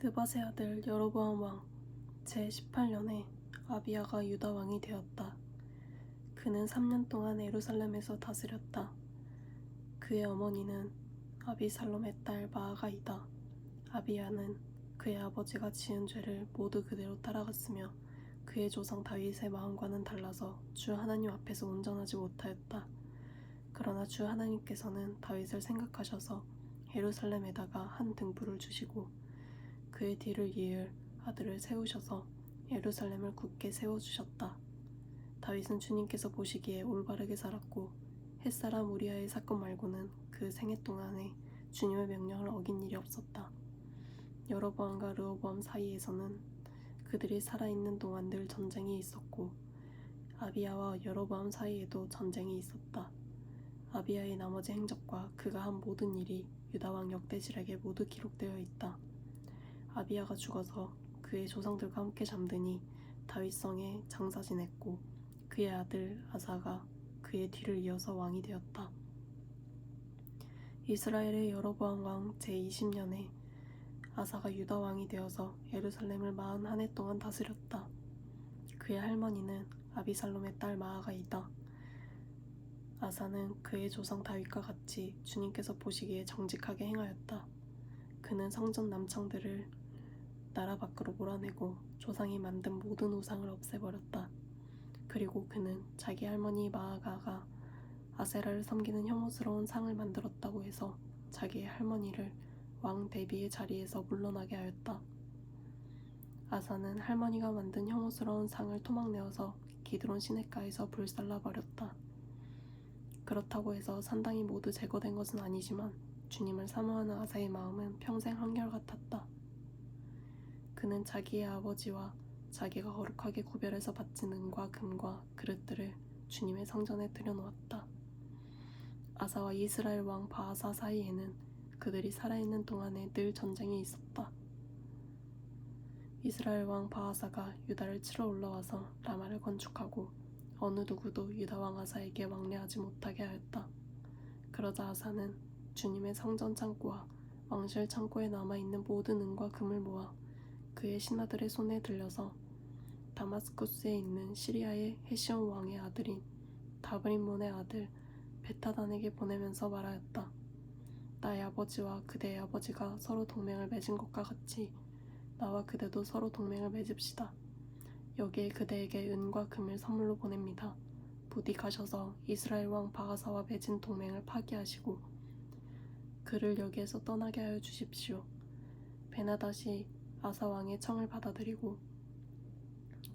느밧의 아들 여로보암 왕 제18년에 아비야가 유다 왕이 되었다. 그는 3년 동안 예루살렘에서 다스렸다. 그의 어머니는 아비살롬의 딸 마아가이다. 아비야는 그의 아버지가 지은 죄를 모두 그대로 따라갔으며 그의 조상 다윗의 마음과는 달라서 주 하나님 앞에서 온전하지 못하였다. 그러나 주 하나님께서는 다윗을 생각하셔서 예루살렘에다가 한 등불을 주시고 그의 뒤를 이을 아들을 세우셔서 예루살렘을 굳게 세워주셨다. 다윗은 주님께서 보시기에 올바르게 살았고 햇사람 우리아의 사건 말고는 그 생애 동안에 주님의 명령을 어긴 일이 없었다. 여로보암과 르호보암 사이에서는 그들이 살아있는 동안 늘 전쟁이 있었고 아비야와 여로보암 사이에도 전쟁이 있었다. 아비야의 나머지 행적과 그가 한 모든 일이 유다왕 역대지략에 모두 기록되어 있다. 아비야가 죽어서 그의 조상들과 함께 잠드니 다윗성에 장사 지냈고 그의 아들 아사가 그의 뒤를 이어서 왕이 되었다. 이스라엘의 여로보암 왕 제20년에 아사가 유다 왕이 되어서 예루살렘을 41해 동안 다스렸다. 그의 할머니는 아비살롬의 딸 마아가이다. 아사는 그의 조상 다윗과 같이 주님께서 보시기에 정직하게 행하였다. 그는 성전 남창들을 나라 밖으로 몰아내고 조상이 만든 모든 우상을 없애버렸다. 그리고 그는 자기 할머니 마아가가 아세라를 섬기는 혐오스러운 상을 만들었다고 해서 자기의 할머니를 왕 대비의 자리에서 물러나게 하였다. 아사는 할머니가 만든 혐오스러운 상을 토막내어서 기드론 시냇가에서 불살라버렸다. 그렇다고 해서 산당이 모두 제거된 것은 아니지만 주님을 사모하는 아사의 마음은 평생 한결같았다. 그는 자기의 아버지와 자기가 거룩하게 구별해서 바친 은과 금과 그릇들을 주님의 성전에 들여놓았다. 아사와 이스라엘 왕 바아사 사이에는 그들이 살아있는 동안에 늘 전쟁이 있었다. 이스라엘 왕 바아사가 유다를 치러 올라와서 라마를 건축하고 어느 누구도 유다 왕 아사에게 왕래하지 못하게 하였다. 그러자 아사는 주님의 성전 창고와 왕실 창고에 남아있는 모든 은과 금을 모아 그의 신하들의 손에 들려서 다마스쿠스에 있는 시리아의 헤시온 왕의 아들인 다브림몬의 아들 베타단에게 보내면서 말하였다. 나의 아버지와 그대의 아버지가 서로 동맹을 맺은 것과 같이 나와 그대도 서로 동맹을 맺읍시다. 여기에 그대에게 은과 금을 선물로 보냅니다. 부디 가셔서 이스라엘 왕 바아사와 맺은 동맹을 파기하시고 그를 여기에서 떠나게 하여 주십시오. 베나닷이 아사 왕의 청을 받아들이고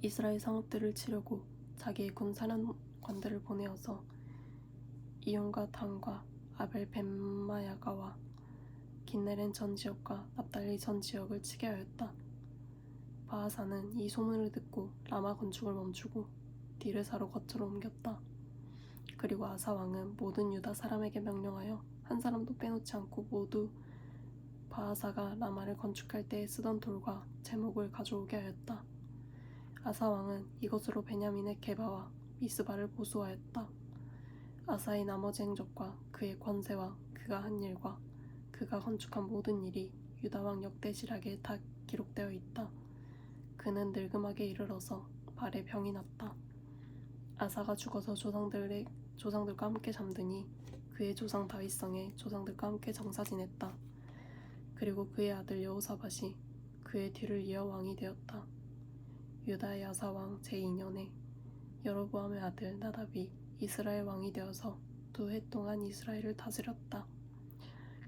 이스라엘 성읍들을 치려고 자기의 군 사령관들을 보내어서 이온과 단과 아벨 벳마야가와 긴네렌 전 지역과 납달리 전 지역을 치게 하였다. 바아사는 이 소문을 듣고 라마 건축을 멈추고 디르사로 거처로 옮겼다. 그리고 아사 왕은 모든 유다 사람에게 명령하여 한 사람도 빼놓지 않고 모두 바아사가 라마를 건축할 때 쓰던 돌과 제목을 가져오게 하였다. 아사 왕은 이것으로 베냐민의 게바와 미스바를 보수하였다. 아사의 나머지 행적과 그의 권세와 그가 한 일과 그가 건축한 모든 일이 유다왕 역대지략에 다 기록되어 있다. 그는 늙음하게 이르러서 발에 병이 났다. 아사가 죽어서 조상들과 함께 잠드니 그의 조상 다윗성에 조상들과 함께 정사 지냈다. 그리고 그의 아들 여호사밧이 그의 뒤를 이어 왕이 되었다. 유다의 아사 왕 제2년에 여로보암의 아들 나답이 이스라엘 왕이 되어서 2해 동안 이스라엘을 다스렸다.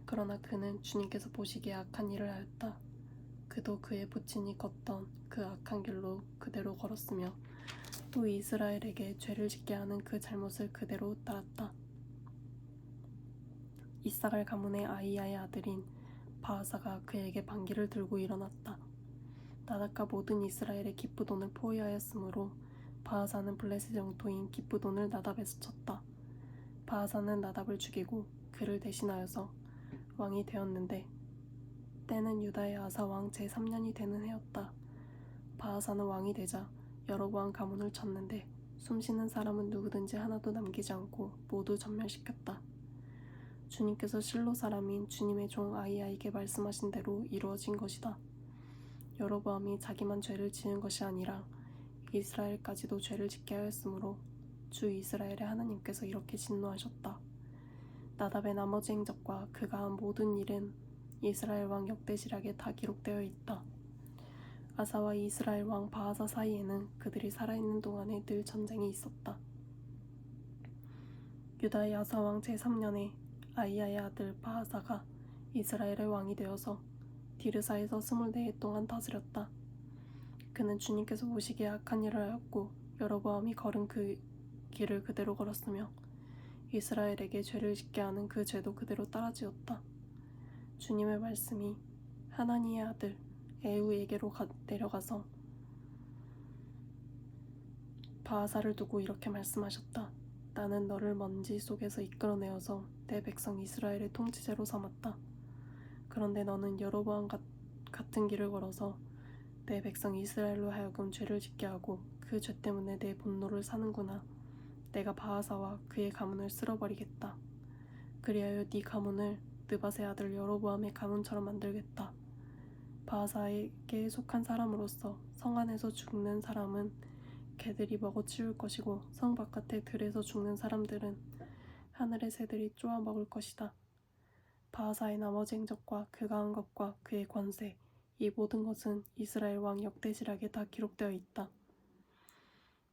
그러나 그는 주님께서 보시기에 악한 일을 하였다. 그도 그의 부친이 걷던 그 악한 길로 그대로 걸었으며 또 이스라엘에게 죄를 짓게 하는 그 잘못을 그대로 따랐다. 이사갈 가문의 아이야의 아들인 바아사가 그에게 반기를 들고 일어났다. 나답과 모든 이스라엘의 기쁘돈을 포위하였으므로 바아사는 블레셋 영토인 기쁘돈을 나답에서 쳤다. 바아사는 나답을 죽이고 그를 대신하여서 왕이 되었는데 때는 유다의 아사 왕 제3년이 되는 해였다. 바아사는 왕이 되자 여로보암 가문을 쳤는데 숨쉬는 사람은 누구든지 하나도 남기지 않고 모두 전멸시켰다. 주님께서 실로 사람인 주님의 종 아이야에게 말씀하신 대로 이루어진 것이다. 여로보암이 자기만 죄를 지은 것이 아니라 이스라엘까지도 죄를 짓게 하였으므로 주 이스라엘의 하나님께서 이렇게 진노하셨다. 나답의 나머지 행적과 그가 한 모든 일은 이스라엘 왕 역대시락에 다 기록되어 있다. 아사와 이스라엘 왕 바하사 사이에는 그들이 살아있는 동안에 늘 전쟁이 있었다. 유다의 아사 왕 제3년에 아이야의 아들 바하사가 이스라엘의 왕이 되어서 디르사에서 24해 동안 다스렸다. 그는 주님께서 보시기에 악한 일을 하였고 여로보암이 걸은 그 길을 그대로 걸었으며 이스라엘에게 죄를 짓게 하는 그 죄도 그대로 따라지었다. 주님의 말씀이 하나니의 아들 에후에게로 내려가서 바하사를 두고 이렇게 말씀하셨다. 나는 너를 먼지 속에서 이끌어내어서 내 백성 이스라엘의 통치자로 삼았다. 그런데 너는 여로보암 같은 길을 걸어서 내 백성 이스라엘로 하여금 죄를 짓게 하고 그 죄 때문에 내 분노를 사는구나. 내가 바하사와 그의 가문을 쓸어버리겠다. 그리하여 네 가문을 느밧의 아들 여로보암의 가문처럼 만들겠다. 바하사에게 속한 사람으로서 성 안에서 죽는 사람은 개들이 먹어치울 것이고 성 바깥의 들에서 죽는 사람들은 하늘의 새들이 쪼아 먹을 것이다. 바하사의 나머지 행적과 그가 한 것과 그의 권세, 이 모든 것은 이스라엘 왕 역대시락에 다 기록되어 있다.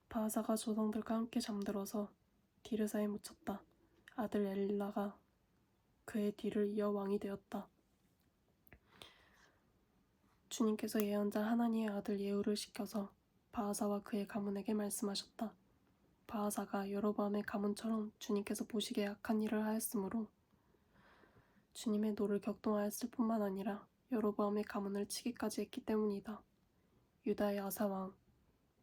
바하사가 조상들과 함께 잠들어서 디르사에 묻혔다. 아들 엘라가 그의 뒤를 이어 왕이 되었다. 주님께서 예언자 하나니의 아들 예후를 시켜서 바하사와 그의 가문에게 말씀하셨다. 바하사가 여로보암의 가문처럼 주님께서 보시기에 악한 일을 하였으므로 주님의 노를 격동하였을 뿐만 아니라 여로보암의 가문을 치기까지 했기 때문이다. 유다의 아사왕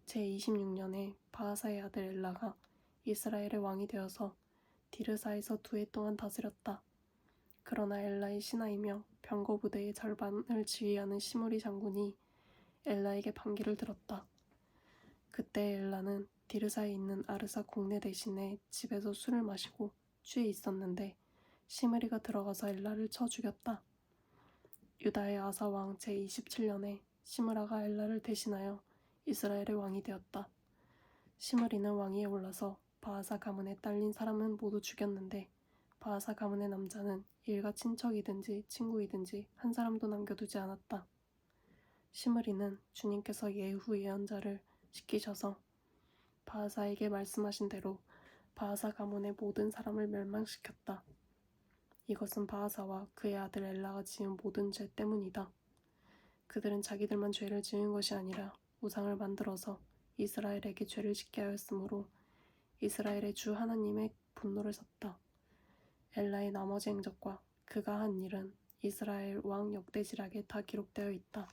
제26년에 바하사의 아들 엘라가 이스라엘의 왕이 되어서 디르사에서 2해 동안 다스렸다. 그러나 엘라의 신하이며 병거 부대의 절반을 지휘하는 시므리 장군이 엘라에게 반기를 들었다. 그때 엘라는 디르사에 있는 아르사 공내 대신에 집에서 술을 마시고 취해 있었는데 시므리가 들어가서 엘라를 쳐 죽였다. 유다의 아사 왕 제27년에 시므라가 엘라를 대신하여 이스라엘의 왕이 되었다. 시므리는 왕위에 올라서 바하사 가문에 딸린 사람은 모두 죽였는데 바하사 가문의 남자는 일가 친척이든지 친구이든지 한 사람도 남겨두지 않았다. 시므리는 주님께서 예후 예언자를 시키셔서 바하사에게 말씀하신 대로 바하사 가문의 모든 사람을 멸망시켰다. 이것은 바하사와 그의 아들 엘라가 지은 모든 죄 때문이다. 그들은 자기들만 죄를 지은 것이 아니라 우상을 만들어서 이스라엘에게 죄를 짓게 하였으므로 이스라엘의 주 하나님의 분노를 샀다. 엘라의 나머지 행적과 그가 한 일은 이스라엘 왕 역대지락에 다 기록되어 있다.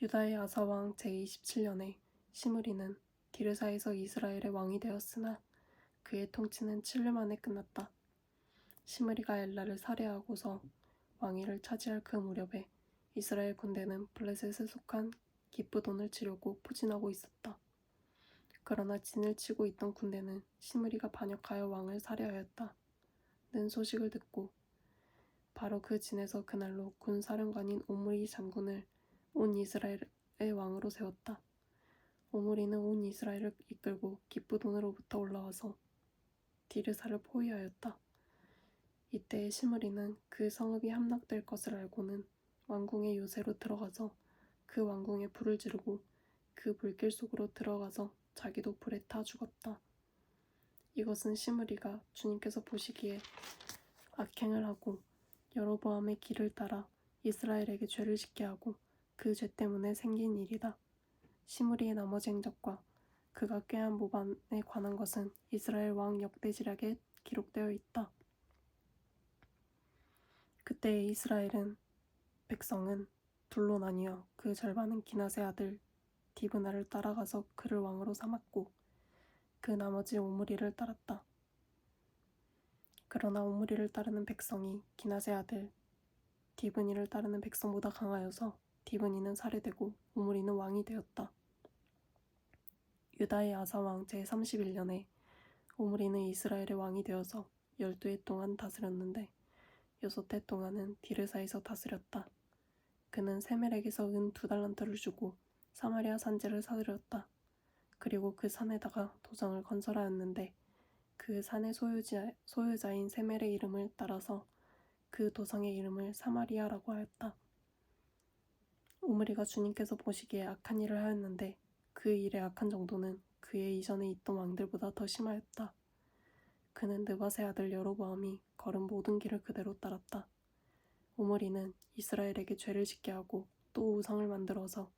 유다의 아사 왕 제27년에 시므리는 디르사에서 이스라엘의 왕이 되었으나 그의 통치는 7년 만에 끝났다. 시므리가 엘라를 살해하고서 왕위를 차지할 그 무렵에 이스라엘 군대는 블레셋에 속한 기브돈을 치려고 포진하고 있었다. 그러나 진을 치고 있던 군대는 시므리가 반역하여 왕을 살해하였다. 는 소식을 듣고 바로 그 진에서 그날로 군사령관인 오므리 장군을 온 이스라엘의 왕으로 세웠다. 오므리는 온 이스라엘을 이끌고 기브돈으로부터 올라와서 디르사를 포위하였다. 이때에 시므리는 그 성읍이 함락될 것을 알고는 왕궁의 요새로 들어가서 그 왕궁에 불을 지르고 그 불길 속으로 들어가서 자기도 불에 타 죽었다. 이것은 시므리가 주님께서 보시기에 악행을 하고 여로보암의 길을 따라 이스라엘에게 죄를 짓게 하고 그 죄 때문에 생긴 일이다. 시므리의 나머지 행적과 그가 꾀한 모반에 관한 것은 이스라엘 왕 역대지략에 기록되어 있다. 그때 이스라엘은 백성은 둘로 나뉘어 그 절반은 기낫의 아들 디브나를 따라가서 그를 왕으로 삼았고 그 나머지 오므리를 따랐다. 그러나 오므리를 따르는 백성이 기낫의 아들 디브니를 따르는 백성보다 강하여서 디브니는 살해되고 오므리는 왕이 되었다. 유다의 아사 왕 제31년에 오므리는 이스라엘의 왕이 되어서 12해 동안 다스렸는데 6해 동안은 디르사에서 다스렸다. 그는 세멜에게서 은 2달란트를 주고 사마리아 산지를 사들였다. 그리고 그 산에다가 도성을 건설하였는데 그 산의 소유자인 세멜의 이름을 따라서 그 도성의 이름을 사마리아라고 하였다. 오므리가 주님께서 보시기에 악한 일을 하였는데 그 일의 악한 정도는 그의 이전에 있던 왕들보다 더 심하였다. 그는 느밧의 아들 여로보암이 걸은 모든 길을 그대로 따랐다. 오므리는 이스라엘에게 죄를 짓게 하고 또 우상을 만들어서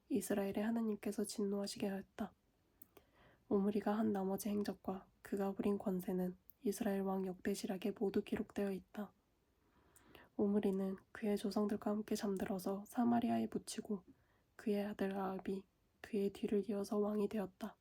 이스라엘의 하나님께서 진노하시게 하였다. 오므리가 한 나머지 행적과 그가 부린 권세는 이스라엘 왕 역대시락에 모두 기록되어 있다. 오므리는 그의 조상들과 함께 잠들어서 사마리아에 묻히고 그의 아들 아합이 그의 뒤를 이어서 왕이 되었다.